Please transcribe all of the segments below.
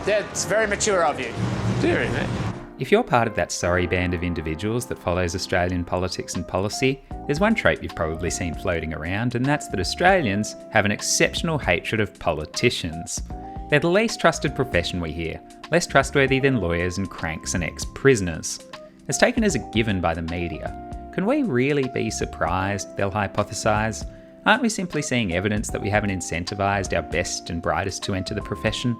That's very mature of you. Doing it. If you're part of that sorry band of individuals that follows Australian politics and policy, there's one trait you've probably seen floating around, and that's that Australians have an exceptional hatred of politicians. They're the least trusted profession we hear, less trustworthy than lawyers and cranks and ex-prisoners. It's taken as a given by the media. Can we really be surprised, they'll hypothesise? Aren't we simply seeing evidence that we haven't incentivised our best and brightest to enter the profession?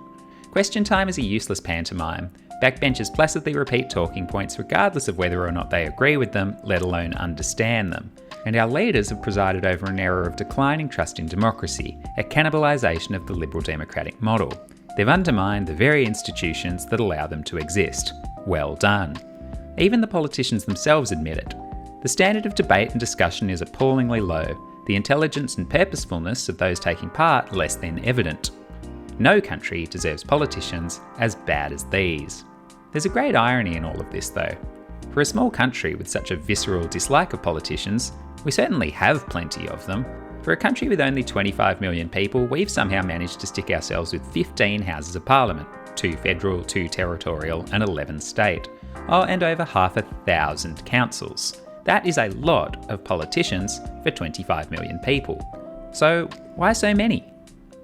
Question time is a useless pantomime. Backbenchers placidly repeat talking points regardless of whether or not they agree with them, let alone understand them. And our leaders have presided over an era of declining trust in democracy, a cannibalisation of the liberal democratic model. They've undermined the very institutions that allow them to exist. Well done. Even the politicians themselves admit it. The standard of debate and discussion is appallingly low. The intelligence and purposefulness of those taking part less than evident. No country deserves politicians as bad as these. There's a great irony in all of this though. For a small country with such a visceral dislike of politicians, we certainly have plenty of them. For a country with only 25 million people, we've somehow managed to stick ourselves with 15 houses of parliament, 2 federal, 2 territorial and 11 state. Oh, and over 500,000 councils. That is a lot of politicians for 25 million people. So why so many?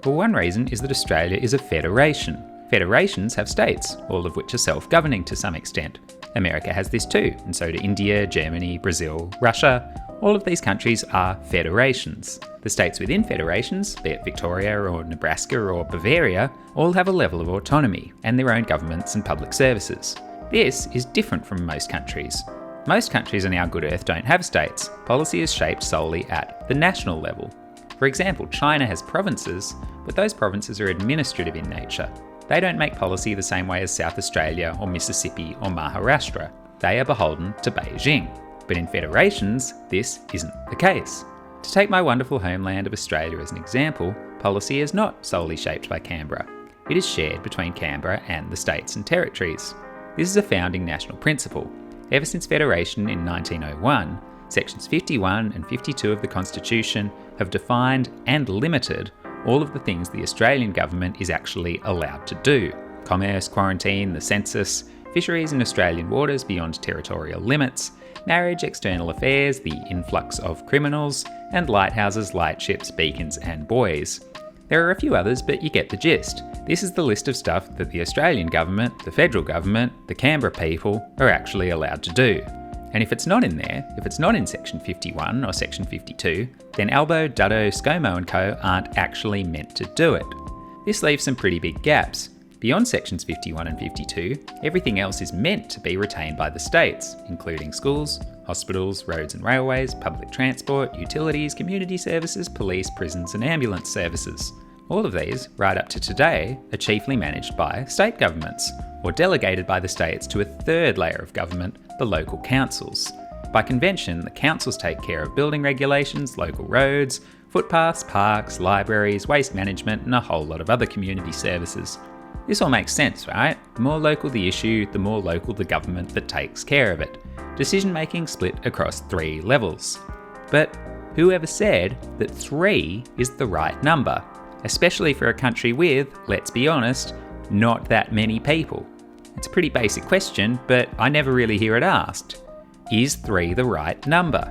Well, one reason is that Australia is a federation. Federations have states, all of which are self-governing to some extent. America has this too, and so do India, Germany, Brazil, Russia. All of these countries are federations. The states within federations, be it Victoria or Nebraska or Bavaria, all have a level of autonomy and their own governments and public services. This is different from most countries. Most countries on our good earth don't have states. Policy is shaped solely at the national level. For example, China has provinces, but those provinces are administrative in nature. They don't make policy the same way as South Australia or Mississippi or Maharashtra. They are beholden to Beijing. But in federations, this isn't the case. To take my wonderful homeland of Australia as an example, policy is not solely shaped by Canberra. It is shared between Canberra and the states and territories. This is a founding national principle. Ever since Federation in 1901, Sections 51 and 52 of the Constitution have defined and limited all of the things the Australian government is actually allowed to do. Commerce, quarantine, the census, fisheries in Australian waters beyond territorial limits, marriage, external affairs, the influx of criminals, and lighthouses, lightships, beacons and buoys. There are a few others, but you get the gist. This is the list of stuff that the Australian government, the federal government, the Canberra people are actually allowed to do. And if it's not in there, if it's not in Section 51 or Section 52, then Albo, Duddo, ScoMo and Co aren't actually meant to do it. This leaves some pretty big gaps. Beyond Sections 51 and 52, everything else is meant to be retained by the states, including schools, hospitals, roads and railways, public transport, utilities, community services, police, prisons and ambulance services. All of these, right up to today, are chiefly managed by state governments, or delegated by the states to a third layer of government, the local councils. By convention, the councils take care of building regulations, local roads, footpaths, parks, libraries, waste management and a whole lot of other community services. This all makes sense, right? The more local the issue, the more local the government that takes care of it. Decision making split across 3 levels. But whoever said that 3 is the right number? Especially for a country with, let's be honest, not that many people. It's a pretty basic question, but I never really hear it asked. Is 3 the right number?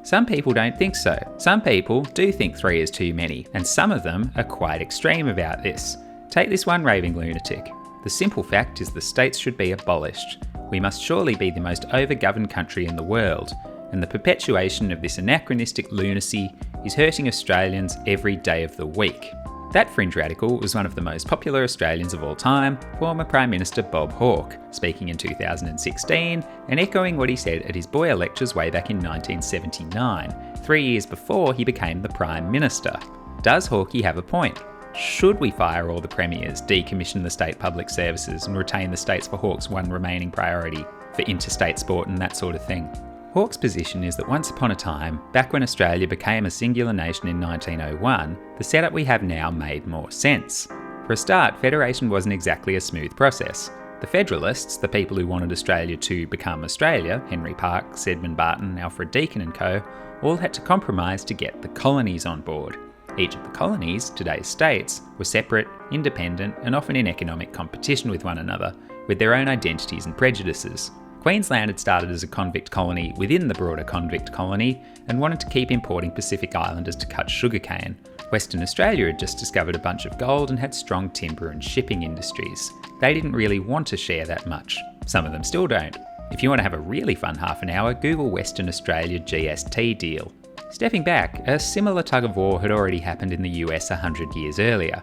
Some people don't think so. Some people do think 3 is too many, and some of them are quite extreme about this. Take this one raving lunatic. The simple fact is the states should be abolished. We must surely be the most over-governed country in the world, and the perpetuation of this anachronistic lunacy is hurting Australians every day of the week. That fringe radical was one of the most popular Australians of all time, former Prime Minister Bob Hawke, speaking in 2016 and echoing what he said at his Boyer lectures way back in 1979, 3 years before he became the Prime Minister. Does Hawke have a point? Should we fire all the premiers, decommission the state public services and retain the states for Hawke's one remaining priority, for interstate sport and that sort of thing? Hawke's position is that once upon a time, back when Australia became a singular nation in 1901, the setup we have now made more sense. For a start, federation wasn't exactly a smooth process. The Federalists, the people who wanted Australia to become Australia, Henry Parkes, Edmund Barton, Alfred Deakin and co, all had to compromise to get the colonies on board. Each of the colonies, today's states, were separate, independent, and often in economic competition with one another, with their own identities and prejudices. Queensland had started as a convict colony within the broader convict colony and wanted to keep importing Pacific Islanders to cut sugarcane. Western Australia had just discovered a bunch of gold and had strong timber and shipping industries. They didn't really want to share that much. Some of them still don't. If you want to have a really fun half an hour, Google Western Australia GST deal. Stepping back, a similar tug of war had already happened in the US 100 years earlier.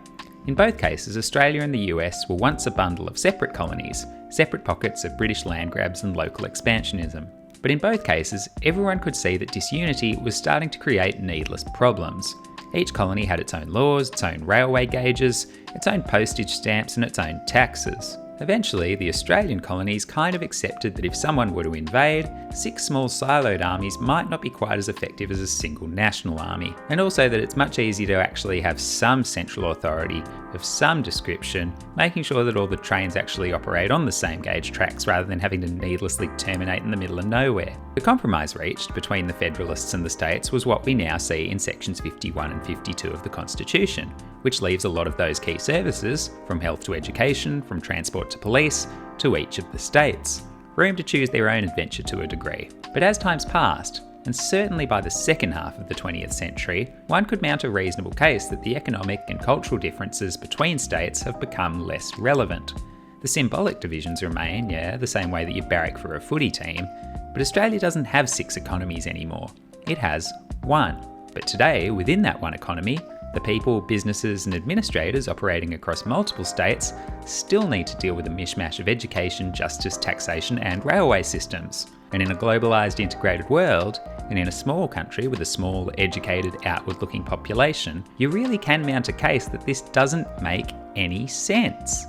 In both cases, Australia and the US were once a bundle of separate colonies, separate pockets of British land grabs and local expansionism. But in both cases, everyone could see that disunity was starting to create needless problems. Each colony had its own laws, its own railway gauges, its own postage stamps and its own taxes. Eventually, the Australian colonies kind of accepted that if someone were to invade, 6 small siloed armies might not be quite as effective as a single national army, and also that it's much easier to actually have some central authority of some description, making sure that all the trains actually operate on the same gauge tracks rather than having to needlessly terminate in the middle of nowhere. The compromise reached between the Federalists and the states was what we now see in sections 51 and 52 of the Constitution, which leaves a lot of those key services, from health to education, from transport to police, to each of the states. Room to choose their own adventure to a degree. But as time's passed, and certainly by the second half of the 20th century, one could mount a reasonable case that the economic and cultural differences between states have become less relevant. The symbolic divisions remain, the same way that you barrack for a footy team, but Australia doesn't have 6 economies anymore. It has 1. But today, within that one economy, the people, businesses and administrators operating across multiple states still need to deal with a mishmash of education, justice, taxation and railway systems. And in a globalised integrated world, and in a small country with a small, educated, outward-looking population, you really can mount a case that this doesn't make any sense.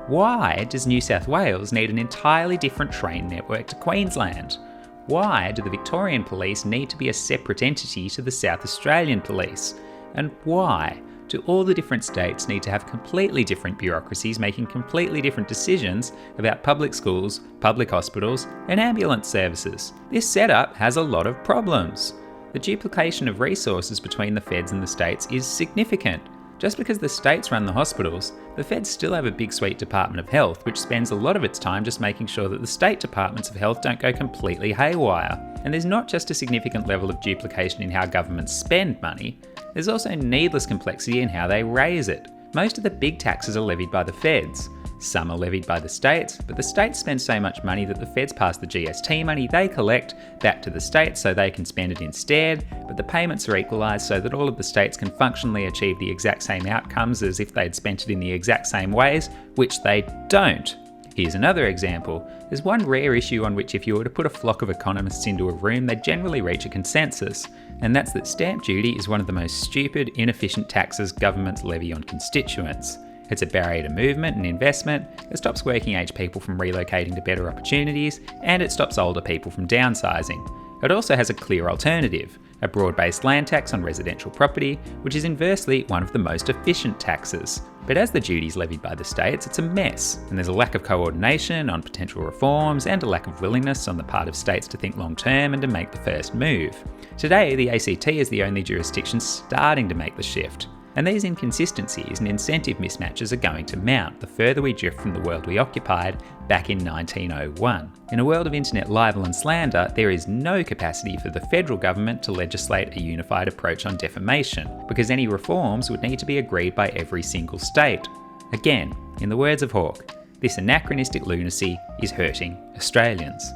Why does New South Wales need an entirely different train network to Queensland? Why do the Victorian Police need to be a separate entity to the South Australian Police? And why do all the different states need to have completely different bureaucracies making completely different decisions about public schools, public hospitals, and ambulance services? This setup has a lot of problems. The duplication of resources between the feds and the states is significant. Just because the states run the hospitals, the feds still have a big sweet Department of Health, which spends a lot of its time just making sure that the state departments of health don't go completely haywire. And there's not just a significant level of duplication in how governments spend money, there's also needless complexity in how they raise it. Most of the big taxes are levied by the feds. Some are levied by the states, but the states spend so much money that the feds pass the GST money they collect back to the states so they can spend it instead, but the payments are equalised so that all of the states can functionally achieve the exact same outcomes as if they'd spent it in the exact same ways, which they don't. Here's another example. There's one rare issue on which if you were to put a flock of economists into a room, they'd generally reach a consensus, and that's that stamp duty is one of the most stupid, inefficient taxes governments levy on constituents. It's a barrier to movement and investment, it stops working age people from relocating to better opportunities, and it stops older people from downsizing. It also has a clear alternative, a broad-based land tax on residential property, which is inversely one of the most efficient taxes. But as the duties levied by the states, it's a mess, and there's a lack of coordination on potential reforms and a lack of willingness on the part of states to think long-term and to make the first move. Today, the ACT is the only jurisdiction starting to make the shift. And these inconsistencies and incentive mismatches are going to mount the further we drift from the world we occupied back in 1901. In a world of internet libel and slander, there is no capacity for the federal government to legislate a unified approach on defamation, because any reforms would need to be agreed by every single state. Again, in the words of Hawke, this anachronistic lunacy is hurting Australians.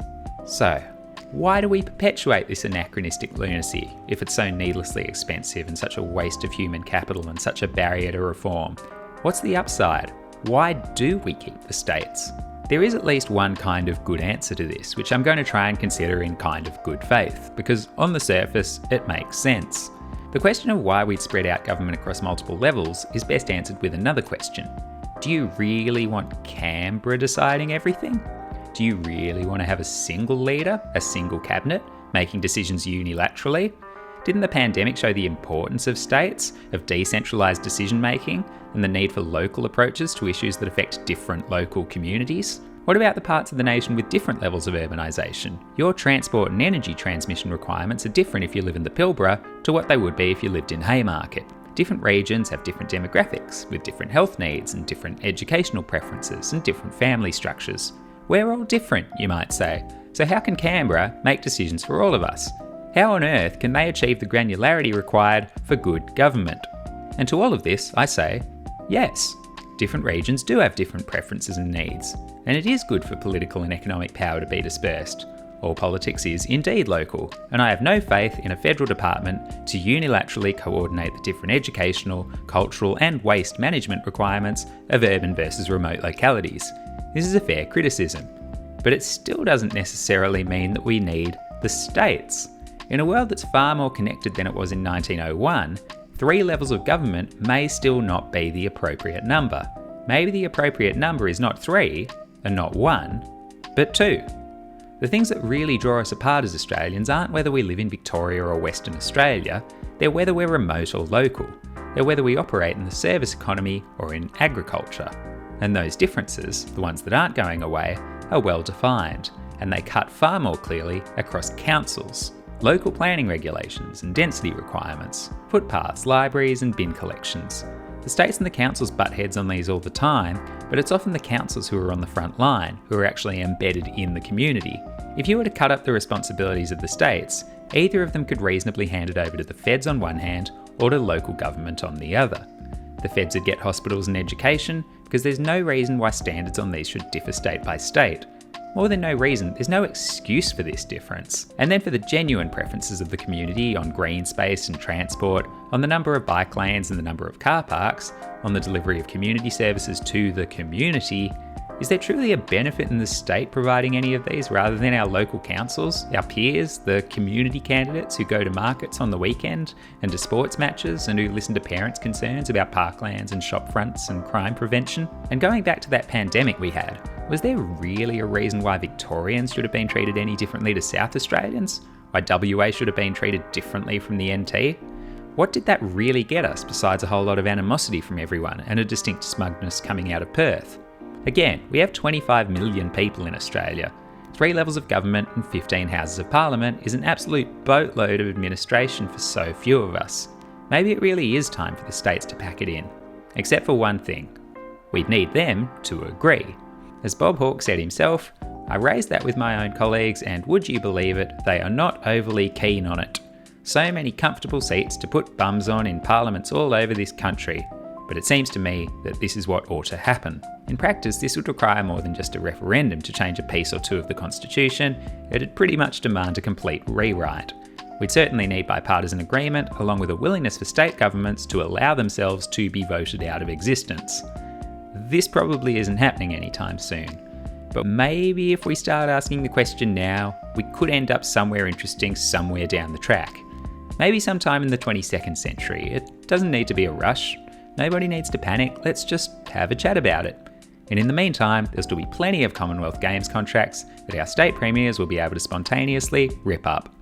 So, why do we perpetuate this anachronistic lunacy if it's so needlessly expensive and such a waste of human capital and such a barrier to reform? What's the upside? Why do we keep the states? There is at least one kind of good answer to this, which I'm going to try and consider in kind of good faith, because on the surface, it makes sense. The question of why we'd spread out government across multiple levels is best answered with another question. Do you really want Canberra deciding everything? Do you really want to have a single leader, a single cabinet, making decisions unilaterally? Didn't the pandemic show the importance of states, of decentralised decision making, and the need for local approaches to issues that affect different local communities? What about the parts of the nation with different levels of urbanisation? Your transport and energy transmission requirements are different if you live in the Pilbara to what they would be if you lived in Haymarket. Different regions have different demographics, with different health needs and different educational preferences and different family structures. We're all different, you might say. So how can Canberra make decisions for all of us? How on earth can they achieve the granularity required for good government? And to all of this, I say, yes. Different regions do have different preferences and needs, and it is good for political and economic power to be dispersed. All politics is indeed local, and I have no faith in a federal department to unilaterally coordinate the different educational, cultural and waste management requirements of urban versus remote localities. This is a fair criticism, but it still doesn't necessarily mean that we need the states. In a world that's far more connected than it was in 1901, 3 levels of government may still not be the appropriate number. Maybe the appropriate number is not 3, and not 1, but 2. The things that really draw us apart as Australians aren't whether we live in Victoria or Western Australia, they're whether we're remote or local. They're whether we operate in the service economy or in agriculture. And those differences, the ones that aren't going away, are well defined, and they cut far more clearly across councils. Local planning regulations and density requirements, footpaths, libraries and bin collections. The states and the councils butt heads on these all the time, but it's often the councils who are on the front line, who are actually embedded in the community. If you were to cut up the responsibilities of the states, either of them could reasonably hand it over to the feds on one hand or to local government on the other. The feds would get hospitals and education because there's no reason why standards on these should differ state by state. More than no reason, there's no excuse for this difference. And then for the genuine preferences of the community on green space and transport, on the number of bike lanes and the number of car parks, on the delivery of community services to the community, is there truly a benefit in the state providing any of these rather than our local councils, our peers, the community candidates who go to markets on the weekend and to sports matches and who listen to parents' concerns about parklands and shop fronts and crime prevention? And going back to that pandemic we had, was there really a reason why Victorians should have been treated any differently to South Australians? Why WA should have been treated differently from the NT? What did that really get us besides a whole lot of animosity from everyone and a distinct smugness coming out of Perth? Again, we have 25 million people in Australia. 3 levels of government and 15 houses of parliament is an absolute boatload of administration for so few of us. Maybe it really is time for the states to pack it in. Except for one thing. We'd need them to agree. As Bob Hawke said himself, I raised that with my own colleagues and would you believe it, they are not overly keen on it. So many comfortable seats to put bums on in parliaments all over this country. But it seems to me that this is what ought to happen. In practice, this would require more than just a referendum to change a piece or two of the Constitution. It'd pretty much demand a complete rewrite. We'd certainly need bipartisan agreement, along with a willingness for state governments to allow themselves to be voted out of existence. This probably isn't happening anytime soon. But maybe if we start asking the question now, we could end up somewhere interesting somewhere down the track. Maybe sometime in the 22nd century. It doesn't need to be a rush. Nobody needs to panic, let's just have a chat about it. And in the meantime, there'll still be plenty of Commonwealth Games contracts that our state premiers will be able to spontaneously rip up.